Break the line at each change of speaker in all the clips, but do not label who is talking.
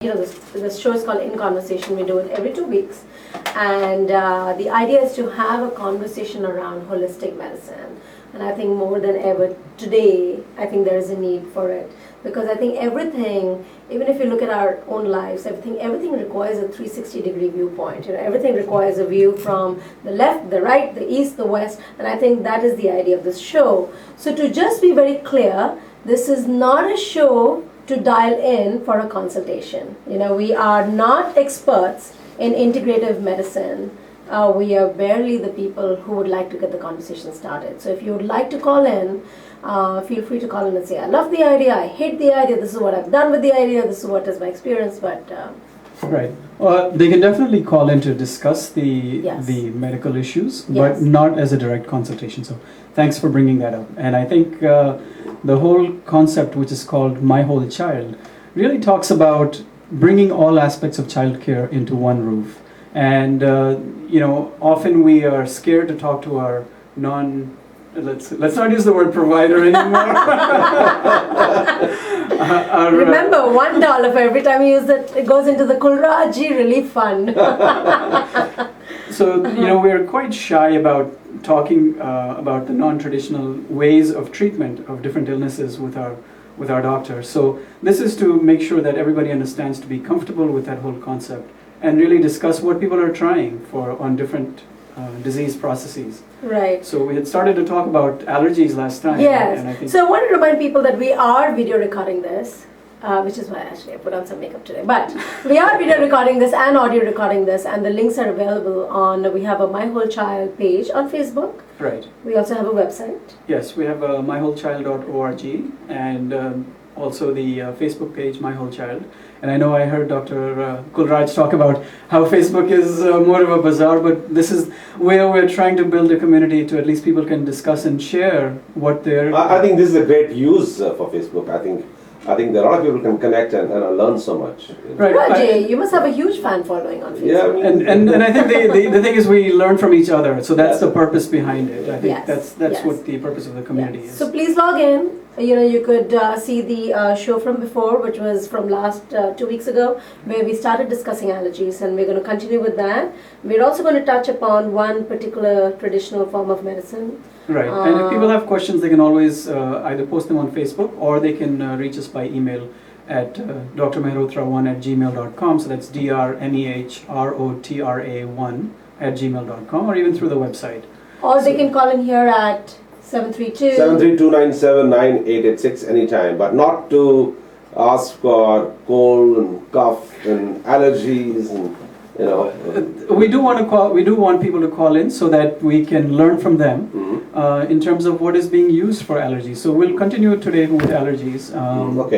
This show is called In Conversation. We do it every 2 weeks. And the idea is to have a conversation around holistic medicine. And I think more than ever today, I think there is a need for it. Because I think everything, even if you look at our own lives, everything requires a 360-degree viewpoint. Everything requires a view from the left, the right, the east, the west. And I think that is the idea of this show. So to just be very clear, this is not a show to dial in for a consultation. We are not experts in integrative medicine. We are barely the people who would like to get the conversation started. So if you would like to call in, feel free to call in and say, I love the idea, I hate the idea, this is what I've done with the idea, this is what is my experience, but...
Right. They can definitely call in to discuss the medical issues, but not as a direct consultation. So thanks for bringing that up. And I think the whole concept, which is called My Whole Child, really talks about bringing all aspects of childcare into one roof. And often we are scared to talk to our let's not use the word provider anymore.
Remember, $1 for every time you use it, it goes into the Kulraji Relief Fund.
So we're quite shy about talking about the non-traditional ways of treatment of different illnesses with our doctors. So this is to make sure that everybody understands, to be comfortable with that whole concept, and really discuss what people are trying on different disease processes.
Right.
So we had started to talk about allergies last time.
Yes.
And I think
so I want to remind people that we are video recording this, which is why actually I put on some makeup today. But we are video recording this and audio recording this, and the links are available on, we have a My Whole Child page on Facebook.
Right.
We also have a website.
Yes, we have mywholechild.org, and also the Facebook page, My Whole Child. And I know I heard Dr. Kulraj talk about how Facebook is more of a bazaar, but this is where we're trying to build a community to at least people can discuss and share what they're...
I think this is a great use for Facebook. I think a lot of people can connect and learn so much.
Right.
Rajay, you must have a huge fan following on Facebook.
Yeah,
and I think the thing is we learn from each other, so that's the purpose behind it. I think that's what the purpose of the community is.
So please log in. You could see the show from before, which was from last 2 weeks ago, where we started discussing allergies, and we're going to continue with that. We're also going to touch upon one particular traditional form of medicine.
Right, and if people have questions, they can always either post them on Facebook, or they can reach us by email at drmehrotra1@gmail.com. So that's drmehrotra1@gmail.com, or even through the website.
Or they can call in here at 732
732-979-886 anytime, but not to ask for cold and cough and allergies and
we do want people to call in so that we can learn from them in terms of what is being used for allergies. So we'll continue today with allergies,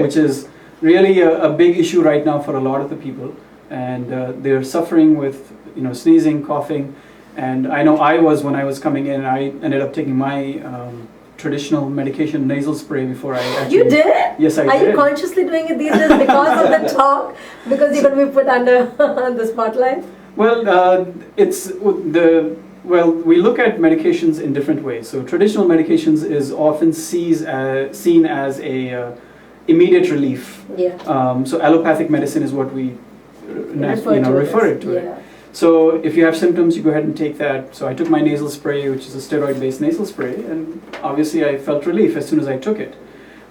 which is really a big issue right now for a lot of the people, and they're suffering with sneezing, coughing. And I know when I was coming in, I ended up taking my traditional medication nasal spray before I actually... You
did?
Yes, I did.
Are you consciously doing it these days because of the talk? Because you're going to be put under the spotlight?
Well, we look at medications in different ways. So traditional medications is often seen as a immediate relief.
Yeah.
So allopathic medicine is what we refer it to.
Yeah.
So if you have symptoms, you go ahead and take that. So I took my nasal spray, which is a steroid-based nasal spray, and obviously I felt relief as soon as I took it.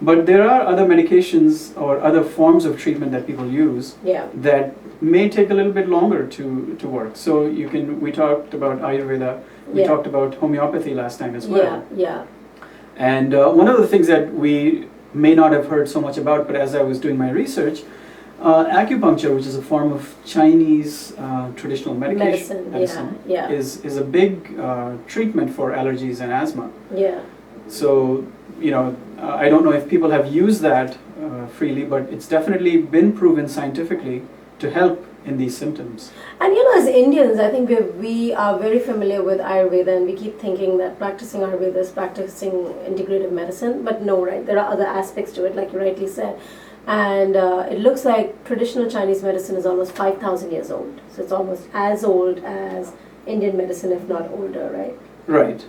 But there are other medications or other forms of treatment that people use that may take a little bit longer to work. So we talked about Ayurveda, we talked about homeopathy last time as well.
Yeah.
And one of the things that we may not have heard so much about, but as I was doing my research, acupuncture, which is a form of Chinese traditional medicine is a big treatment for allergies and asthma.
Yeah.
So, I don't know if people have used that freely, but it's definitely been proven scientifically to help in these symptoms.
And as Indians, I think we are very familiar with Ayurveda, and we keep thinking that practicing Ayurveda is practicing integrative medicine, but no, right? There are other aspects to it, like you rightly said. And it looks like traditional Chinese medicine is almost 5,000 years old. So it's almost as old as Indian medicine, if not older, right?
Right.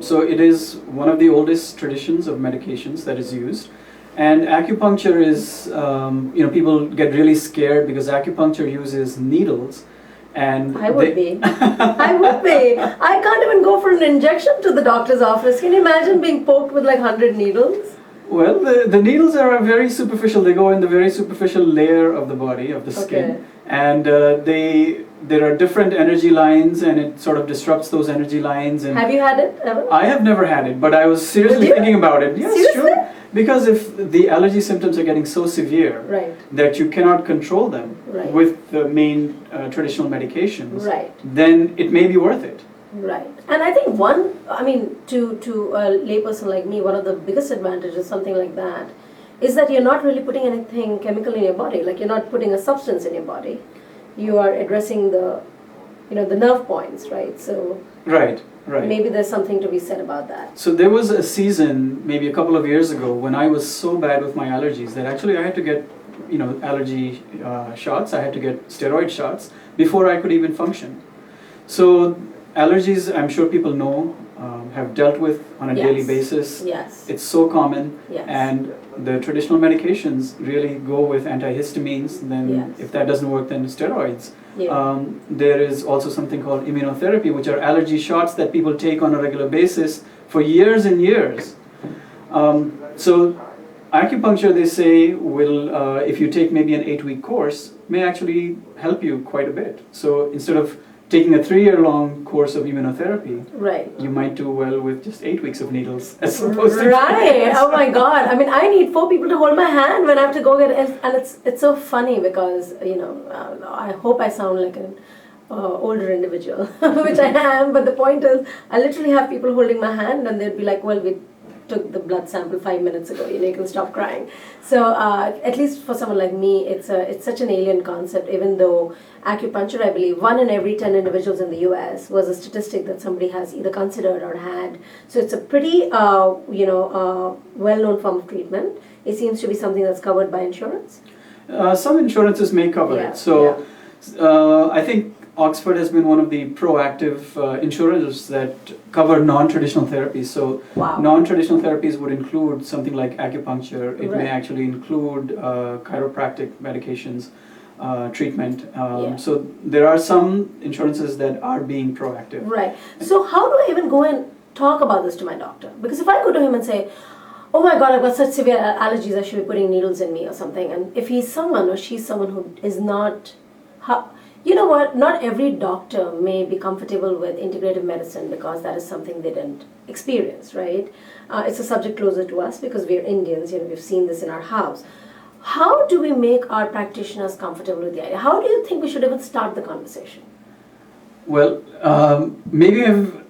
So it is one of the oldest traditions of medications that is used. And acupuncture is, people get really scared because acupuncture uses needles. And
I would be. I would be. I can't even go for an injection to the doctor's office. Can you imagine being poked with like 100 needles?
Well, the needles are very superficial. They go in the very superficial layer of the body, of the skin.
Okay.
And there are different energy lines, and it sort of disrupts those energy lines. And
have you had it ever?
I have never had it, but I was seriously thinking about it. Yes,
seriously?
sure. Because if the allergy symptoms are getting so severe that you cannot control them with the main traditional medications, then it may be worth it.
Right. And I think to a layperson like me, one of the biggest advantages of something like that is that you're not really putting anything chemical in your body. Like you're not putting a substance in your body. You are addressing the nerve points, right? So
Right.
Maybe there's something to be said about that.
So there was a season, maybe a couple of years ago, when I was so bad with my allergies that actually I had to get, allergy shots. I had to get steroid shots before I could even function. So allergies, I'm sure people know, have dealt with on a daily basis.
Yes.
It's so common.
Yes.
And the traditional medications really go with antihistamines. Then if that doesn't work, then steroids.
Yeah.
There is also something called immunotherapy, which are allergy shots that people take on a regular basis for years and years. So acupuncture, they say, will, if you take maybe an 8-week course, may actually help you quite a bit. So instead of taking a 3-year-long course of immunotherapy, you might do well with just 8 weeks of needles as opposed to
4 Oh my God! I mean, I need 4 people to hold my hand when I have to go get it, and it's so funny because I hope I sound like an older individual, which I am. But the point is, I literally have people holding my hand, and they'd be like, "Well, we took the blood sample 5 minutes ago. You can stop crying." So at least for someone like me, it's such an alien concept. Even though acupuncture, I believe 1 in every 10 individuals in the U.S. was a statistic that somebody has either considered or had. So it's a pretty well-known form of treatment. It seems to be something that's covered by insurance.
Some insurances may cover it. So I think Oxford has been one of the proactive insurers that cover non-traditional therapies. So non-traditional therapies would include something like acupuncture. It may actually include chiropractic medications, treatment. So there are some insurances that are being proactive.
Right. So how do I even go and talk about this to my doctor? Because if I go to him and say, "Oh my God, I've got such severe allergies, I should be putting needles in me," or something, and if he's someone or she's someone who is not... You know what? Not every doctor may be comfortable with integrative medicine because that is something they didn't experience, right? It's a subject closer to us because we're Indians, we've seen this in our house. How do we make our practitioners comfortable with the idea? How do you think we should even start the conversation?
Well, maybe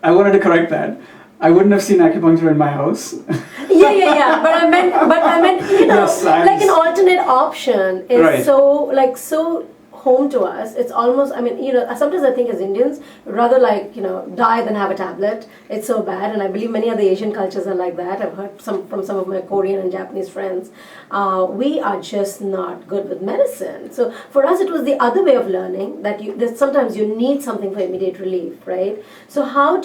I wanted to correct that. I wouldn't have seen acupuncture in my house.
Yeah. But I meant,
yes,
like an alternate option is so home to us. It's almost, sometimes I think as Indians, rather die than have a tablet. It's so bad, and I believe many other Asian cultures are like that. I've heard from some of my Korean and Japanese friends. We are just not good with medicine. So for us, it was the other way of learning that sometimes you need something for immediate relief, right? So how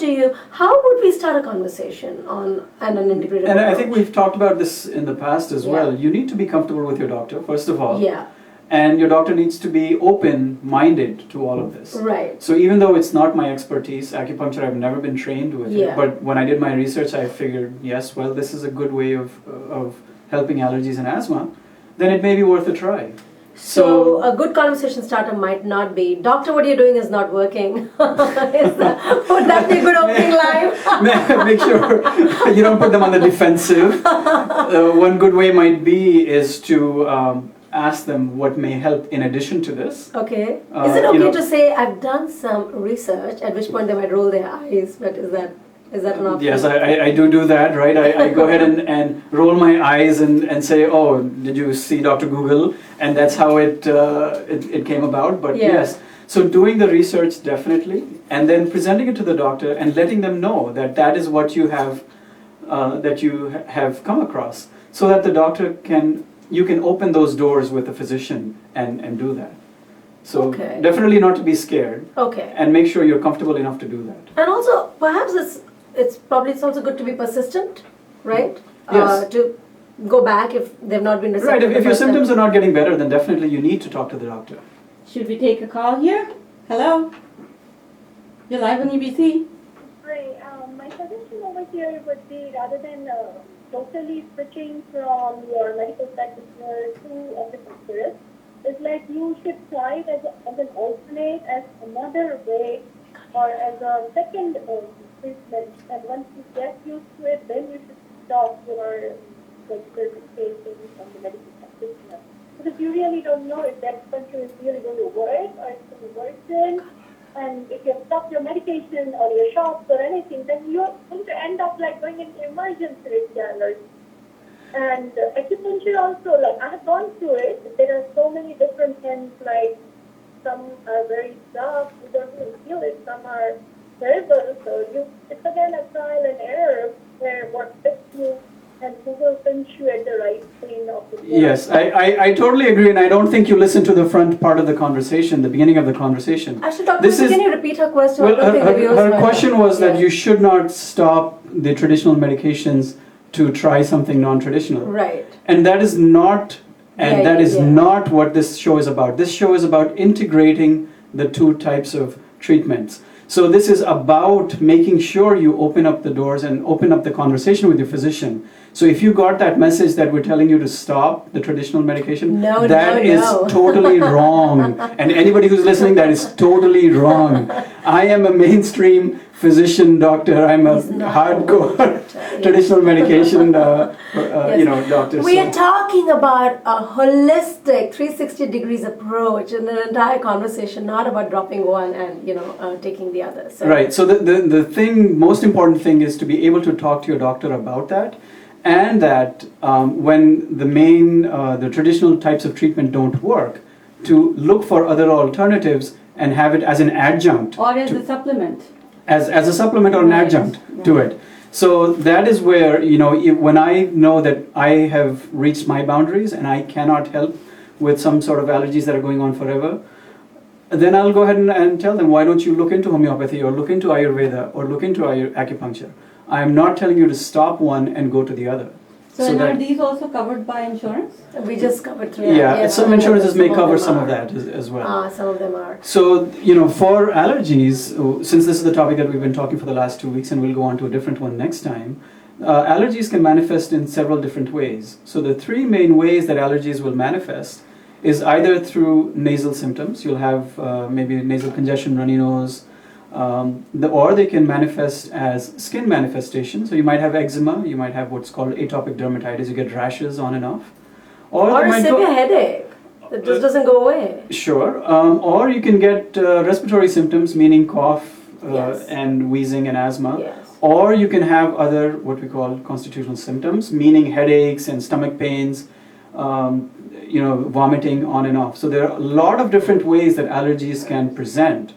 would we start a conversation on an integrative approach?
I think we've talked about this in the past as well. You need to be comfortable with your doctor, first of all.
Yeah.
And your doctor needs to be open-minded to all of this.
Right.
So even though it's not my expertise, acupuncture, I've never been trained with it. But when I did my research, I figured, yes, well, this is a good way of helping allergies and asthma. Then it may be worth a try.
So a good conversation starter might not be, "Doctor, what you're doing is not working." Would that be a good opening line?
Make sure you don't put them on the defensive. One good way might be is to ask them what may help in addition to this.
Okay. Is it okay to say, "I've done some research," at which point they might roll their eyes, but is that an option?
Yes, I do that, right? I go ahead and roll my eyes and say, "Oh, did you see Dr. Google?" And that's how it came about. But yes, so doing the research definitely, and then presenting it to the doctor and letting them know that is what you have come across, so that the doctor you can open those doors with the physician and do that. So definitely not to be scared.
Okay.
And make sure you're comfortable enough to do that.
And also, perhaps it's also good to be persistent, right?
Yes.
go back if they've not been receptive.
Right, if your symptoms are not getting better, then definitely you need to talk to the doctor.
Should we take a call here? Hello? You're live on UBC.
Hi, my suggestion over here would be rather than totally switching from your medical practitioner to acupuncturist, is like you should try it as an alternate, as another way, or as a second treatment. And once you get used to it, then you should stop your certification from the medical practitioner. Because you really don't know if the acupuncture is really going to work or it's going to worsen. And if you have stopped your medication or your shots or anything, then you're going to end up like going into emergency with the allergy. And acupuncture also, like I have gone through it. There are so many different things, like some are very soft, you don't even feel it. Some are terrible. So it's again a trial and error where what fits you and who will pinch you at the right pain of the body.
Yes, I totally agree, and I don't think you listened to the front part of the conversation, the beginning of the conversation.
Actually, Dr. Can you repeat her question?
Well, her question was that you should not stop the traditional medications to try something non-traditional.
Right.
And that is not, not what this show is about. This show is about integrating the two types of treatments. So this is about making sure you open up the doors and open up the conversation with your physician. So if you got that message that we're telling you to stop the traditional medication, that is totally wrong. And anybody who's listening, that is totally wrong. I am a mainstream physician, doctor. I'm a hardcore traditional medication, doctor.
We are talking about a holistic 360 degrees approach in an entire conversation, not about dropping one and taking the other. So.
Right. So the most important thing is to be able to talk to your doctor about that, and that when the traditional types of treatment don't work, to look for other alternatives and have it as an adjunct.
Or as a supplement.
As a supplement or an adjunct to it. So that is where, when I know that I have reached my boundaries and I cannot help with some sort of allergies that are going on forever, then I'll go ahead and tell them, why don't you look into homeopathy or look into Ayurveda or look into acupuncture. I'm not telling you to stop one and go to the other.
So are these also covered by insurance?
We just covered through.
Yeah, some insurances may cover some of that as well.
Some of them are.
So, for allergies, since this is the topic that we've been talking for the last 2 weeks and we'll go on to a different one next time, allergies can manifest in several different ways. So the three main ways that allergies will manifest is either through nasal symptoms. You'll have maybe nasal congestion, runny nose, or they can manifest as skin manifestations. So you might have eczema, you might have what's called atopic dermatitis, you get rashes on and off.
Or a severe headache that just doesn't go away.
Sure. Or you can get respiratory symptoms, meaning cough and wheezing and asthma.
Yes.
Or you can have other what we call constitutional symptoms, meaning headaches and stomach pains, vomiting on and off. So there are a lot of different ways that allergies can present.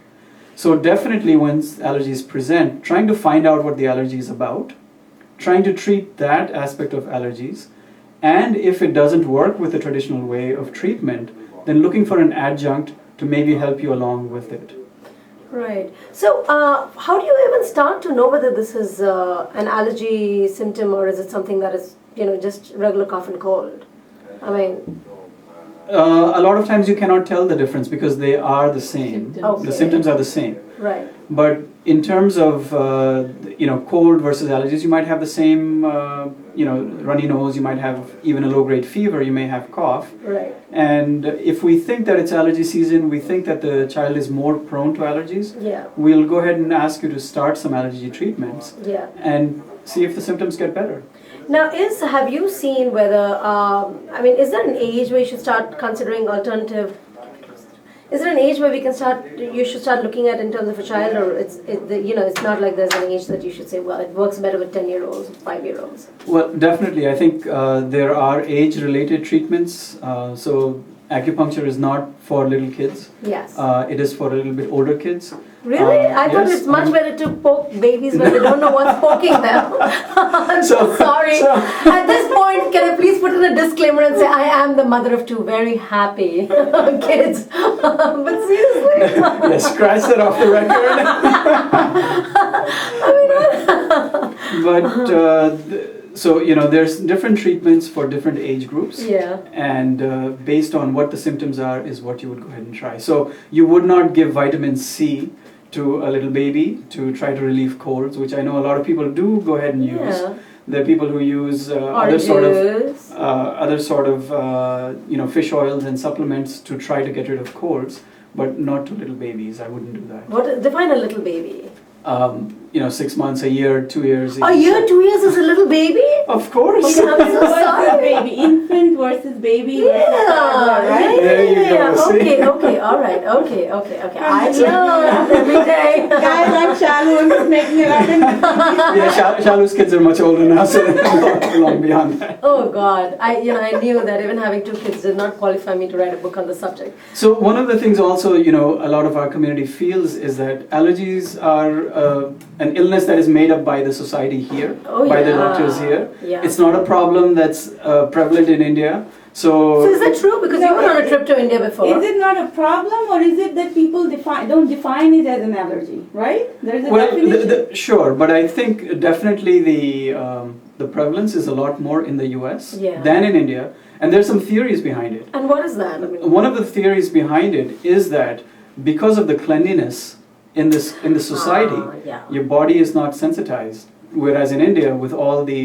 So definitely when allergies present, trying to find out what the allergy is about, trying to treat that aspect of allergies, and if it doesn't work with the traditional way of treatment, then looking for an adjunct to maybe help you along with it.
Right. So how do you even start to know whether this is an allergy symptom or is it something that is, just regular cough and cold? I mean...
a lot of times you cannot tell the difference because they are the same.
Okay.
The symptoms are the same.
Right.
But in terms of cold versus allergies, you might have the same runny nose. You might have even a low-grade fever. You may have cough.
Right.
And if we think that it's allergy season, we think that the child is more prone to allergies.
Yeah.
We'll go ahead and ask you to start some allergy treatments.
Yeah.
And see if the symptoms get better.
Now, have you seen whether, is there an age where you should start considering alternative? Is there an age where you should start looking at in terms of a child, or it's not like there's an age that you should say, well, it works better with 10-year-olds, 5-year-olds?
Well, definitely. I think there are age-related treatments. So acupuncture is not for little kids.
Yes.
It is for a little bit older kids.
Really? I thought it's much better to poke babies when they don't know what's poking them. I'm so sorry. At this point, can I please put in a disclaimer and say I am the mother of two very happy kids. But seriously.
Yes, scratch that off the record. So, there's different treatments for different age groups.
Yeah.
And based on what the symptoms are is what you would go ahead and try. So you would not give vitamin C to a little baby to try to relieve colds, which I know a lot of people do go ahead and use.
Yeah.
There are people who use other sort of fish oils and supplements to try to get rid of colds, but not to little babies. I wouldn't do that.
Define a little baby?
6 months, a year, 2 years.
A year, 2 years is a little baby?
Of course.
Okay, I'm so sorry.
Baby, infant versus baby.
Yeah,
Right?
There you go, see?
Okay, all right, okay. I learn every day.
Guys, I'm Shalu. I'm just making it up.
Yeah, Shalu's kids are much older now, so they're long beyond that.
Oh God, I knew that even having 2 kids did not qualify me to write a book on the subject.
So one of the things also, a lot of our community feels is that allergies are an illness that is made up by the society here, by the doctors here.
Yeah.
It's not a problem that's prevalent in India.
So is that true? Because you were on a trip to India before.
Is it not a problem, or is it that people don't define it as an allergy, right? There's a definition.
Sure, but I think definitely the prevalence is a lot more in the US than in India, and there's some theories behind it.
And what is that?
One of the theories behind it is that because of the cleanliness in the society, your body is not sensitized. Whereas in India, with all the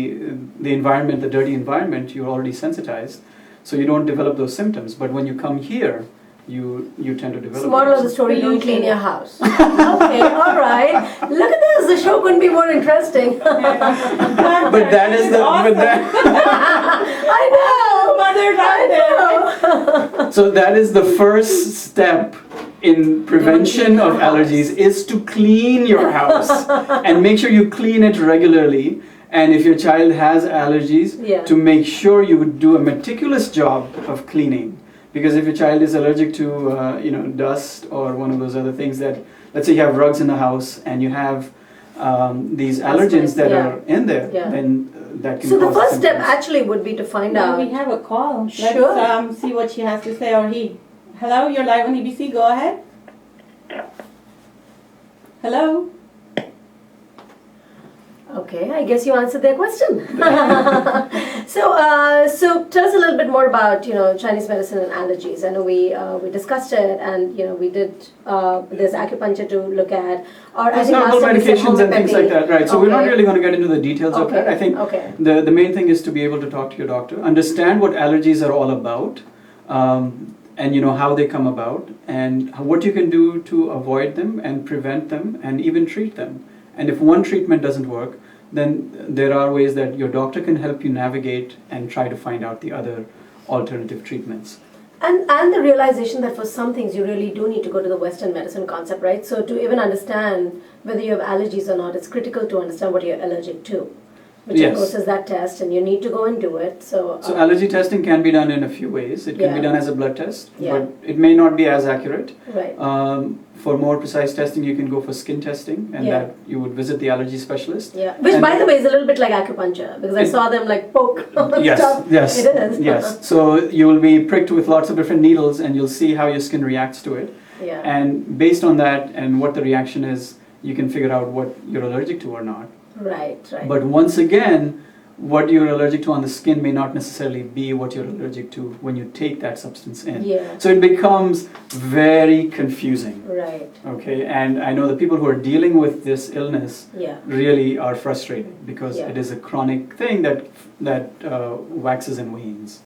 environment, the dirty environment, you're already sensitized, so you don't develop those symptoms. But when you come here, you tend to develop.
So moral of the story: don't clean your house. Okay, all right. Look at this. The show couldn't be more interesting.
But that is
awesome.
I know.
Mothers out there.
So that is the first step in prevention of allergies, is to clean your house and make sure you clean it regularly. And if your child has allergies, to make sure you do a meticulous job of cleaning. Because if your child is allergic to dust or one of those other things that, let's say you have rugs in the house and you have these allergens that are in there, then that can cause
So the first step
symptoms.
actually would be to find out.
We have a call.
Sure.
Let's see what she has to say, or he. Hello, you're live on EBC. Go ahead. Hello.
Okay, I guess you answered their question. So tell us a little bit more about Chinese medicine and allergies. I know we discussed it, and we did. There's acupuncture to look at, or
there's herbal medications and things like that, right? So we're not really going to get into the details of that. I think the main thing is to be able to talk to your doctor, understand what allergies are all about, and how they come about, and what you can do to avoid them and prevent them, and even treat them. And if one treatment doesn't work, then there are ways that your doctor can help you navigate and try to find out the other alternative treatments.
And the realization that for some things you really do need to go to the Western medicine concept, right? So to even understand whether you have allergies or not, it's critical to understand what you're allergic to. Which of course is that test, and you need to go and do it. So
allergy testing can be done in a few ways. It can be done as a blood test, but it may not be as accurate.
Right.
For more precise testing, you can go for skin testing, and that you would visit the allergy specialist.
Yeah, which by the way is a little bit like acupuncture, because I saw them like poke stuff.
Yes,
it is.
Yes. So you will be pricked with lots of different needles, and you'll see how your skin reacts to it.
Yeah.
And based on that and what the reaction is, you can figure out what you're allergic to or not.
Right.
But once again, what you're allergic to on the skin may not necessarily be what you're allergic to when you take that substance in.
Yeah.
So it becomes very confusing.
Right.
Okay, and I know the people who are dealing with this illness really are frustrated because it is a chronic thing that waxes and wanes.